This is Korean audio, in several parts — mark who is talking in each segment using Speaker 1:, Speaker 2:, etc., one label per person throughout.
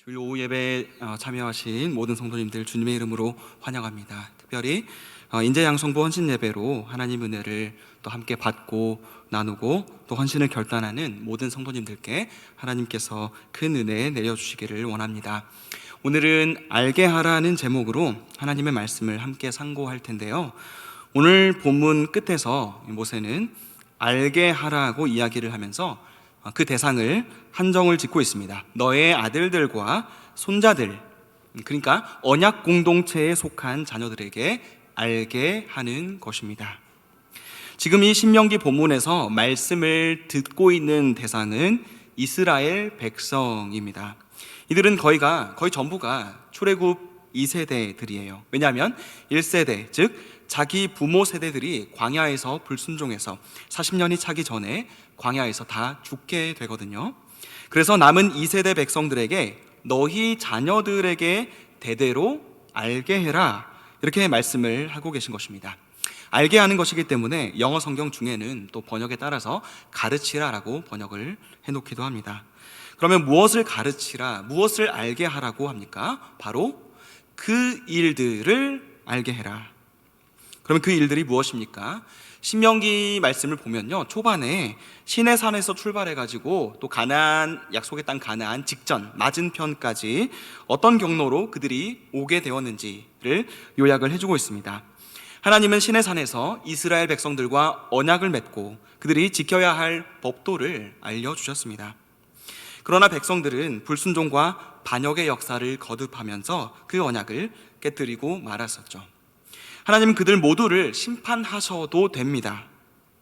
Speaker 1: 주일 오후 예배에 참여하신 모든 성도님들 주님의 이름으로 환영합니다. 특별히 인재양성부 헌신 예배로 하나님 은혜를 또 함께 받고 나누고 또 헌신을 결단하는 모든 성도님들께 하나님께서 큰 은혜 내려주시기를 원합니다. 오늘은 알게 하라는 제목으로 하나님의 말씀을 함께 상고할 텐데요. 오늘 본문 끝에서 모세는 알게 하라고 이야기를 하면서 그 대상을 한정을 짓고 있습니다. 너의 아들들과 손자들, 그러니까 언약 공동체에 속한 자녀들에게 알게 하는 것입니다. 지금 이 신명기 본문에서 말씀을 듣고 있는 대상은 이스라엘 백성입니다. 이들은 거의 전부가 출애굽 2세대들이에요. 왜냐하면 1세대, 즉 자기 부모 세대들이 광야에서 불순종해서 40년이 차기 전에 광야에서 다 죽게 되거든요. 그래서 남은 2세대 백성들에게 너희 자녀들에게 대대로 알게 해라, 이렇게 말씀을 하고 계신 것입니다. 알게 하는 것이기 때문에 영어 성경 중에는 또 번역에 따라서 가르치라라고 번역을 해놓기도 합니다. 그러면 무엇을 가르치라, 무엇을 알게 하라고 합니까? 바로 그 일들을 알게 해라. 그러면 그 일들이 무엇입니까? 신명기 말씀을 보면요, 초반에 시내산에서 출발해가지고 또 가나안, 약속의 땅 가나안 직전 맞은편까지 어떤 경로로 그들이 오게 되었는지를 요약을 해주고 있습니다. 하나님은 시내산에서 이스라엘 백성들과 언약을 맺고 그들이 지켜야 할 법도를 알려주셨습니다. 그러나 백성들은 불순종과 반역의 역사를 거듭하면서 그 언약을 깨뜨리고 말았었죠. 하나님은 그들 모두를 심판하셔도 됩니다.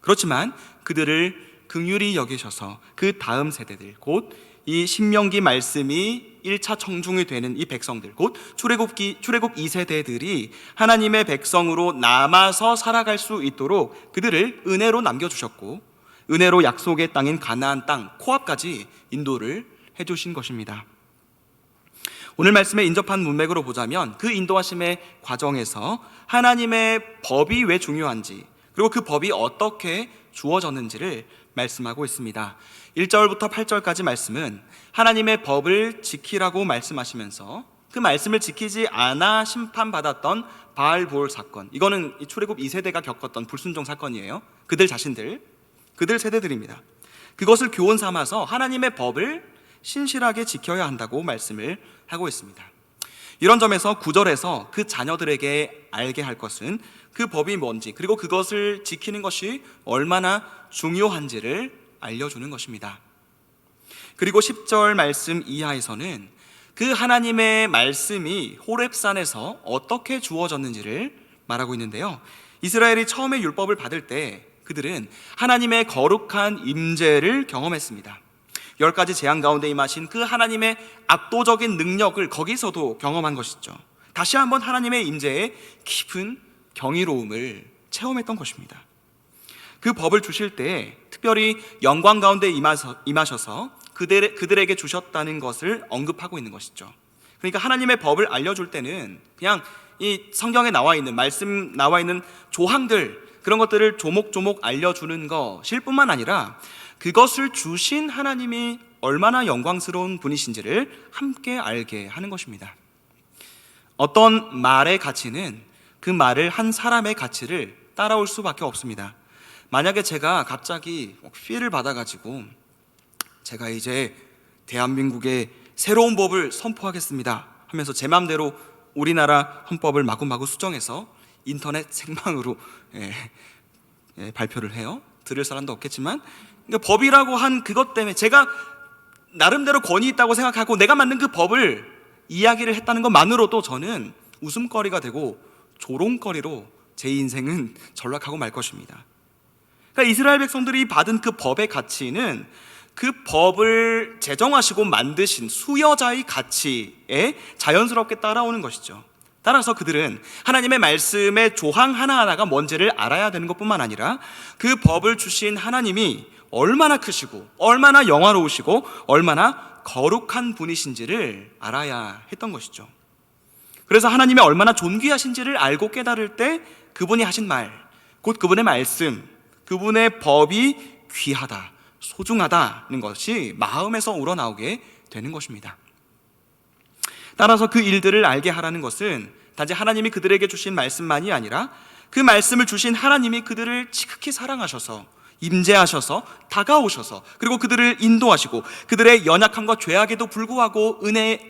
Speaker 1: 그렇지만 그들을 긍휼히 여기셔서 그 다음 세대들, 곧 이 신명기 말씀이 1차 청중이 되는 이 백성들, 곧 출애굽 2세대들이 하나님의 백성으로 남아서 살아갈 수 있도록 그들을 은혜로 남겨주셨고, 은혜로 약속의 땅인 가나안 땅 코앞까지 인도를 해주신 것입니다. 오늘 말씀에 인접한 문맥으로 보자면 그 인도하심의 과정에서 하나님의 법이 왜 중요한지, 그리고 그 법이 어떻게 주어졌는지를 말씀하고 있습니다. 1절부터 8절까지 말씀은 하나님의 법을 지키라고 말씀하시면서 그 말씀을 지키지 않아 심판받았던 바알보올 사건, 이거는 출애굽 2세대가 겪었던 불순종 사건이에요. 그들 자신들, 그들 세대들입니다. 그것을 교훈 삼아서 하나님의 법을 신실하게 지켜야 한다고 말씀을 하고 있습니다. 이런 점에서 9절에서 그 자녀들에게 알게 할 것은 그 법이 뭔지, 그리고 그것을 지키는 것이 얼마나 중요한지를 알려주는 것입니다. 그리고 10절 말씀 이하에서는 그 하나님의 말씀이 호렙산에서 어떻게 주어졌는지를 말하고 있는데요. 이스라엘이 처음에 율법을 받을 때 그들은 하나님의 거룩한 임재를 경험했습니다. 10가지 재앙 가운데 임하신 그 하나님의 압도적인 능력을 거기서도 경험한 것이죠. 다시 한번 하나님의 임재의 깊은 경이로움을 체험했던 것입니다. 그 법을 주실 때 특별히 영광 가운데 임하셔서 그들에게 주셨다는 것을 언급하고 있는 것이죠. 그러니까 하나님의 법을 알려줄 때는 그냥 이 성경에 나와 있는 말씀 나와 있는 조항들, 그런 것들을 조목조목 알려주는 것일 뿐만 아니라 그것을 주신 하나님이 얼마나 영광스러운 분이신지를 함께 알게 하는 것입니다. 어떤 말의 가치는 그 말을 한 사람의 가치를 따라올 수밖에 없습니다. 만약에 제가 갑자기 피해를 받아가지고 제가 이제 대한민국의 새로운 법을 선포하겠습니다 하면서 제 마음대로 우리나라 헌법을 마구마구 수정해서 인터넷 생방으로 발표를 해요. 들을 사람도 없겠지만, 그러니까 법이라고 한 그것 때문에 제가 나름대로 권위 있다고 생각하고 내가 만든 그 법을 이야기를 했다는 것만으로도 저는 웃음거리가 되고 조롱거리로 제 인생은 전락하고 말 것입니다. 그러니까 이스라엘 백성들이 받은 그 법의 가치는 그 법을 제정하시고 만드신 수여자의 가치에 자연스럽게 따라오는 것이죠. 따라서 그들은 하나님의 말씀의 조항 하나하나가 뭔지를 알아야 되는 것뿐만 아니라 그 법을 주신 하나님이 얼마나 크시고 얼마나 영화로우시고 얼마나 거룩한 분이신지를 알아야 했던 것이죠. 그래서 하나님이 얼마나 존귀하신지를 알고 깨달을 때 그분이 하신 말, 곧 그분의 말씀, 그분의 법이 귀하다, 소중하다는 것이 마음에서 우러나오게 되는 것입니다. 따라서 그 일들을 알게 하라는 것은 단지 하나님이 그들에게 주신 말씀만이 아니라 그 말씀을 주신 하나님이 그들을 지극히 사랑하셔서 임재하셔서 다가오셔서 그리고 그들을 인도하시고 그들의 연약함과 죄악에도 불구하고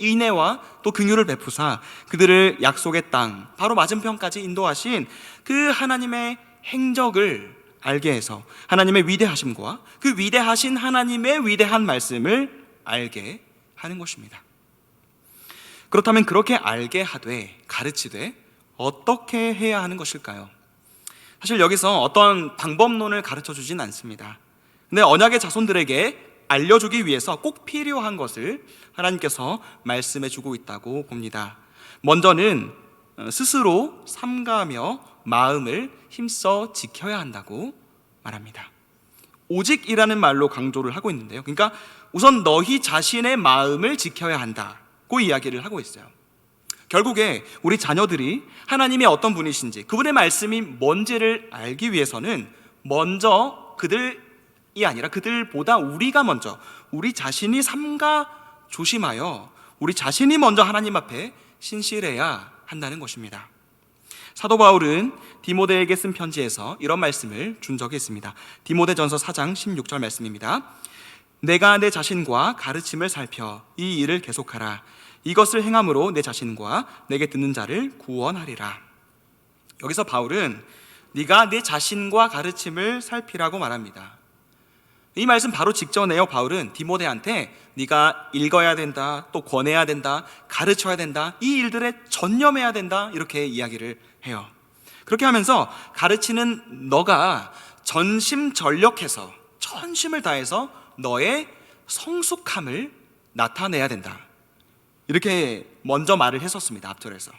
Speaker 1: 인애와 또 긍휼을 베푸사 그들을 약속의 땅 바로 맞은편까지 인도하신 그 하나님의 행적을 알게 해서 하나님의 위대하심과 그 위대하신 하나님의 위대한 말씀을 알게 하는 것입니다. 그렇다면 그렇게 알게 하되 가르치되 어떻게 해야 하는 것일까요? 사실 여기서 어떤 방법론을 가르쳐 주진 않습니다. 근데 언약의 자손들에게 알려주기 위해서 꼭 필요한 것을 하나님께서 말씀해 주고 있다고 봅니다. 먼저는 스스로 삼가며 마음을 힘써 지켜야 한다고 말합니다. 오직이라는 말로 강조를 하고 있는데요. 그러니까 우선 너희 자신의 마음을 지켜야 한다고 이야기를 하고 있어요. 결국에 우리 자녀들이 하나님이 어떤 분이신지 그분의 말씀이 뭔지를 알기 위해서는 먼저 그들이 아니라 그들보다 우리가 먼저 우리 자신이 삼가 조심하여 우리 자신이 먼저 하나님 앞에 신실해야 한다는 것입니다. 사도 바울은 디모데에게 쓴 편지에서 이런 말씀을 준 적이 있습니다. 디모데전서 4장 16절 말씀입니다. 내가 내 자신과 가르침을 살펴 이 일을 계속하라. 이것을 행함으로 내 자신과 내게 듣는 자를 구원하리라. 여기서 바울은 네가 내 자신과 가르침을 살피라고 말합니다. 이 말씀 바로 직전에요. 바울은 디모데한테 네가 읽어야 된다, 또 권해야 된다, 가르쳐야 된다, 이 일들에 전념해야 된다 이렇게 이야기를 해요. 그렇게 하면서 가르치는 너가 전심전력해서 전심을 다해서 너의 성숙함을 나타내야 된다 이렇게 먼저 말을 했었습니다. 앞절에서.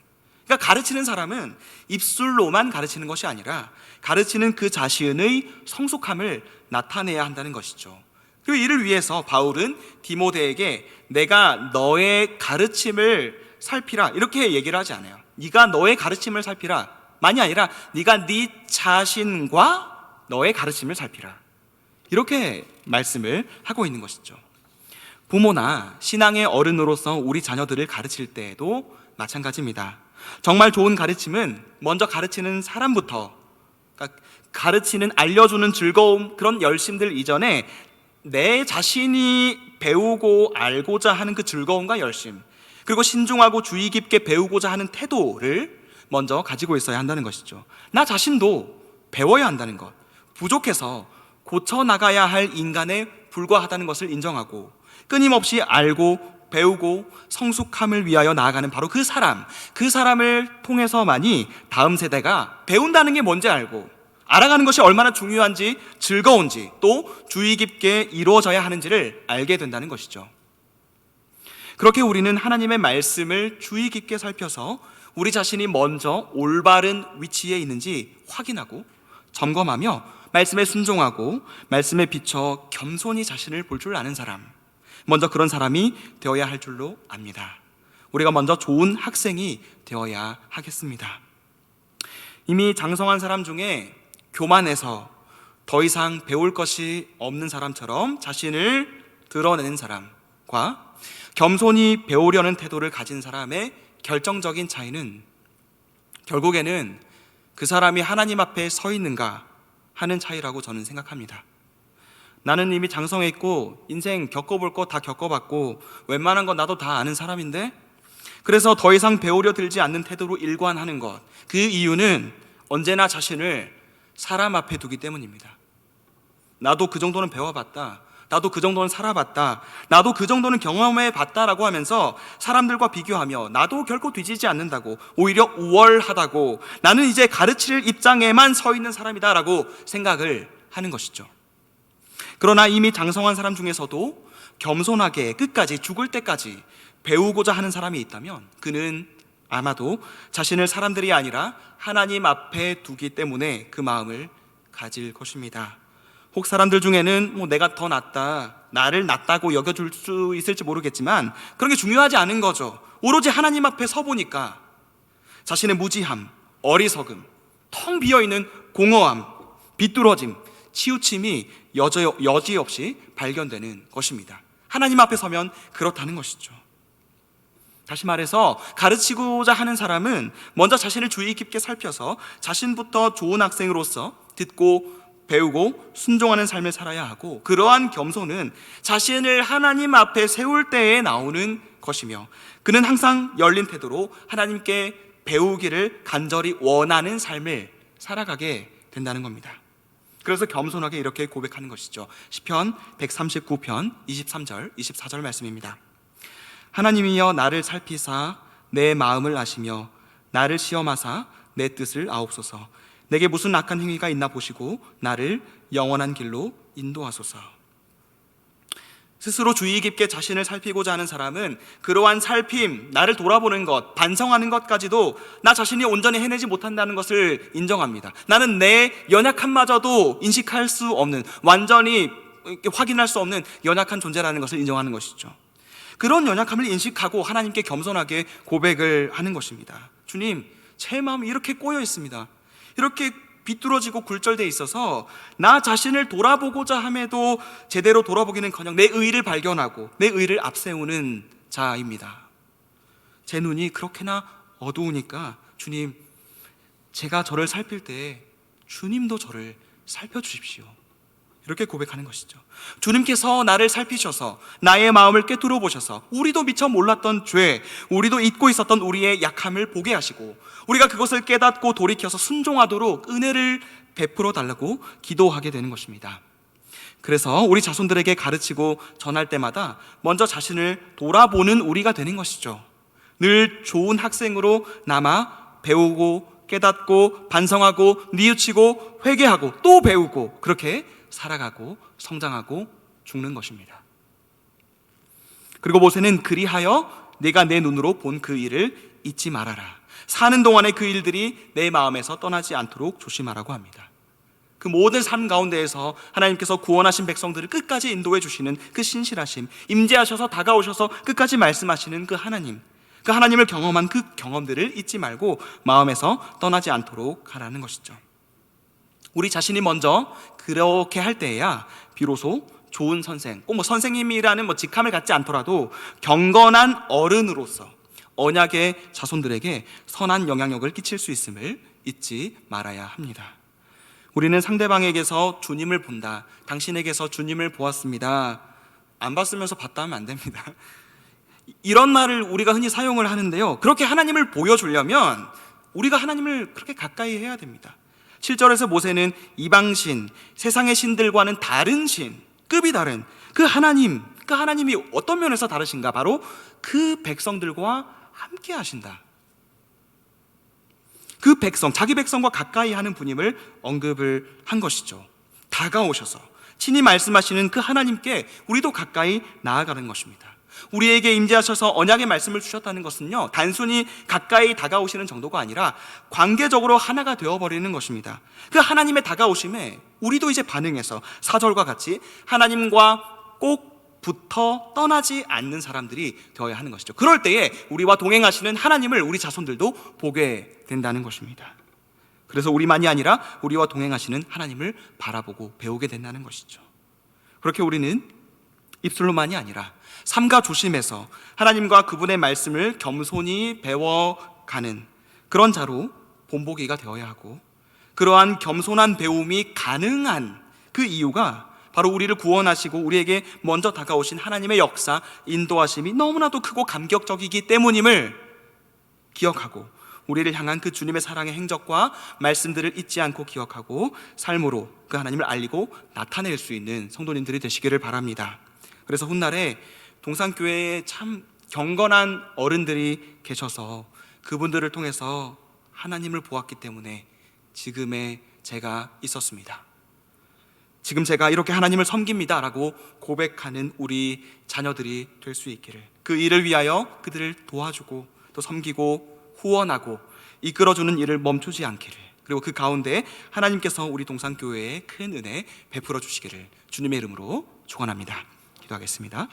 Speaker 1: 그러니까 가르치는 사람은 입술로만 가르치는 것이 아니라 가르치는 그 자신의 성숙함을 나타내야 한다는 것이죠. 그리고 이를 위해서 바울은 디모데에게 내가 너의 가르침을 살피라 이렇게 얘기를 하지 않아요. 네가 너의 가르침을 살피라 만이 아니라 네가 네 자신과 너의 가르침을 살피라 이렇게 말씀을 하고 있는 것이죠. 부모나 신앙의 어른으로서 우리 자녀들을 가르칠 때에도 마찬가지입니다. 정말 좋은 가르침은 먼저 가르치는 사람부터, 그러니까 가르치는 알려주는 즐거움 그런 열심들 이전에 내 자신이 배우고 알고자 하는 그 즐거움과 열심 그리고 신중하고 주의 깊게 배우고자 하는 태도를 먼저 가지고 있어야 한다는 것이죠. 나 자신도 배워야 한다는 것, 부족해서 고쳐나가야 할 인간에 불과하다는 것을 인정하고 끊임없이 알고 배우고 성숙함을 위하여 나아가는 바로 그 사람을 통해서만이 다음 세대가 배운다는 게 뭔지 알고 알아가는 것이 얼마나 중요한지 즐거운지 또 주의 깊게 이루어져야 하는지를 알게 된다는 것이죠. 그렇게 우리는 하나님의 말씀을 주의 깊게 살펴서 우리 자신이 먼저 올바른 위치에 있는지 확인하고 점검하며 말씀에 순종하고 말씀에 비춰 겸손히 자신을 볼 줄 아는 사람, 먼저 그런 사람이 되어야 할 줄로 압니다. 우리가 먼저 좋은 학생이 되어야 하겠습니다. 이미 장성한 사람 중에 교만해서 더 이상 배울 것이 없는 사람처럼 자신을 드러내는 사람과 겸손히 배우려는 태도를 가진 사람의 결정적인 차이는 결국에는 그 사람이 하나님 앞에 서 있는가 하는 차이라고 저는 생각합니다. 나는 이미 장성해 있고 인생 겪어볼 거 다 겪어봤고 웬만한 건 나도 다 아는 사람인데 그래서 더 이상 배우려 들지 않는 태도로 일관하는 것, 그 이유는 언제나 자신을 사람 앞에 두기 때문입니다. 나도 그 정도는 배워봤다, 나도 그 정도는 살아봤다, 나도 그 정도는 경험해봤다라고 하면서 사람들과 비교하며 나도 결코 뒤지지 않는다고, 오히려 우월하다고, 나는 이제 가르칠 입장에만 서 있는 사람이다라고 생각을 하는 것이죠. 그러나 이미 장성한 사람 중에서도 겸손하게 끝까지 죽을 때까지 배우고자 하는 사람이 있다면 그는 아마도 자신을 사람들이 아니라 하나님 앞에 두기 때문에 그 마음을 가질 것입니다. 혹 사람들 중에는 내가 더 낫다, 나를 낫다고 여겨줄 수 있을지 모르겠지만 그런 게 중요하지 않은 거죠. 오로지 하나님 앞에 서보니까 자신의 무지함, 어리석음, 텅 비어있는 공허함, 비뚤어짐, 치우침이 여지없이 발견되는 것입니다. 하나님 앞에 서면 그렇다는 것이죠. 다시 말해서 가르치고자 하는 사람은 먼저 자신을 주의 깊게 살펴서 자신부터 좋은 학생으로서 듣고 배우고 순종하는 삶을 살아야 하고, 그러한 겸손은 자신을 하나님 앞에 세울 때에 나오는 것이며, 그는 항상 열린 태도로 하나님께 배우기를 간절히 원하는 삶을 살아가게 된다는 겁니다. 그래서 겸손하게 이렇게 고백하는 것이죠. 시편 139편 23절 24절 말씀입니다. 하나님이여 나를 살피사 내 마음을 아시며 나를 시험하사 내 뜻을 아옵소서. 내게 무슨 악한 행위가 있나 보시고 나를 영원한 길로 인도하소서. 스스로 주의 깊게 자신을 살피고자 하는 사람은 그러한 살핌, 나를 돌아보는 것, 반성하는 것까지도 나 자신이 온전히 해내지 못한다는 것을 인정합니다. 나는 내 연약함마저도 인식할 수 없는, 완전히 확인할 수 없는 연약한 존재라는 것을 인정하는 것이죠. 그런 연약함을 인식하고 하나님께 겸손하게 고백을 하는 것입니다. 주님, 제 마음이 이렇게 꼬여 있습니다. 이렇게 비뚤어지고 굴절되어 있어서 나 자신을 돌아보고자 함에도 제대로 돌아보기는커녕 내 의의를 발견하고 내 의의를 앞세우는 자입니다. 제 눈이 그렇게나 어두우니까 주님, 제가 저를 살필 때 주님도 저를 살펴주십시오. 이렇게 고백하는 것이죠. 주님께서 나를 살피셔서 나의 마음을 꿰뚫어 보셔서 우리도 미처 몰랐던 죄, 우리도 잊고 있었던 우리의 약함을 보게 하시고 우리가 그것을 깨닫고 돌이켜서 순종하도록 은혜를 베풀어 달라고 기도하게 되는 것입니다. 그래서 우리 자손들에게 가르치고 전할 때마다 먼저 자신을 돌아보는 우리가 되는 것이죠. 늘 좋은 학생으로 남아 배우고 깨닫고 반성하고 뉘우치고 회개하고 또 배우고 그렇게 살아가고 성장하고 죽는 것입니다. 그리고 모세는 그리하여 내가 내 눈으로 본 그 일을 잊지 말아라. 사는 동안에 그 일들이 내 마음에서 떠나지 않도록 조심하라고 합니다. 그 모든 삶 가운데에서 하나님께서 구원하신 백성들을 끝까지 인도해 주시는 그 신실하심, 임재하셔서 다가오셔서 끝까지 말씀하시는 그 하나님, 그 하나님을 경험한 그 경험들을 잊지 말고 마음에서 떠나지 않도록 하라는 것이죠. 우리 자신이 먼저 그렇게 할 때에야 비로소 좋은 선생, 꼭 선생님이라는 직함을 갖지 않더라도 경건한 어른으로서 언약의 자손들에게 선한 영향력을 끼칠 수 있음을 잊지 말아야 합니다. 우리는 상대방에게서 주님을 본다, 당신에게서 주님을 보았습니다, 안 봤으면서 봤다 하면 안 됩니다. 이런 말을 우리가 흔히 사용을 하는데요, 그렇게 하나님을 보여주려면 우리가 하나님을 그렇게 가까이 해야 됩니다. 7절에서 모세는 이방신, 세상의 신들과는 다른 신, 급이 다른 그 하나님이 어떤 면에서 다르신가? 바로 그 백성들과 함께 하신다. 그 백성, 자기 백성과 가까이 하는 분임을 언급을 한 것이죠. 다가오셔서 친히 말씀하시는 그 하나님께 우리도 가까이 나아가는 것입니다. 우리에게 임재하셔서 언약의 말씀을 주셨다는 것은요, 단순히 가까이 다가오시는 정도가 아니라 관계적으로 하나가 되어버리는 것입니다. 그 하나님의 다가오심에 우리도 이제 반응해서 4절과 같이 하나님과 꼭 붙어 떠나지 않는 사람들이 되어야 하는 것이죠. 그럴 때에 우리와 동행하시는 하나님을 우리 자손들도 보게 된다는 것입니다. 그래서 우리만이 아니라 우리와 동행하시는 하나님을 바라보고 배우게 된다는 것이죠. 그렇게 우리는 입술로만이 아니라 삶과 조심해서 하나님과 그분의 말씀을 겸손히 배워가는 그런 자로 본보기가 되어야 하고, 그러한 겸손한 배움이 가능한 그 이유가 바로 우리를 구원하시고 우리에게 먼저 다가오신 하나님의 역사, 인도하심이 너무나도 크고 감격적이기 때문임을 기억하고, 우리를 향한 그 주님의 사랑의 행적과 말씀들을 잊지 않고 기억하고 삶으로 그 하나님을 알리고 나타낼 수 있는 성도님들이 되시기를 바랍니다. 그래서 훗날에 동산교회에 참 경건한 어른들이 계셔서 그분들을 통해서 하나님을 보았기 때문에 지금의 제가 있었습니다, 지금 제가 이렇게 하나님을 섬깁니다 라고 고백하는 우리 자녀들이 될 수 있기를, 그 일을 위하여 그들을 도와주고 또 섬기고 후원하고 이끌어주는 일을 멈추지 않기를, 그리고 그 가운데 하나님께서 우리 동산교회에 큰 은혜 베풀어 주시기를 주님의 이름으로 축원합니다. 기도하겠습니다.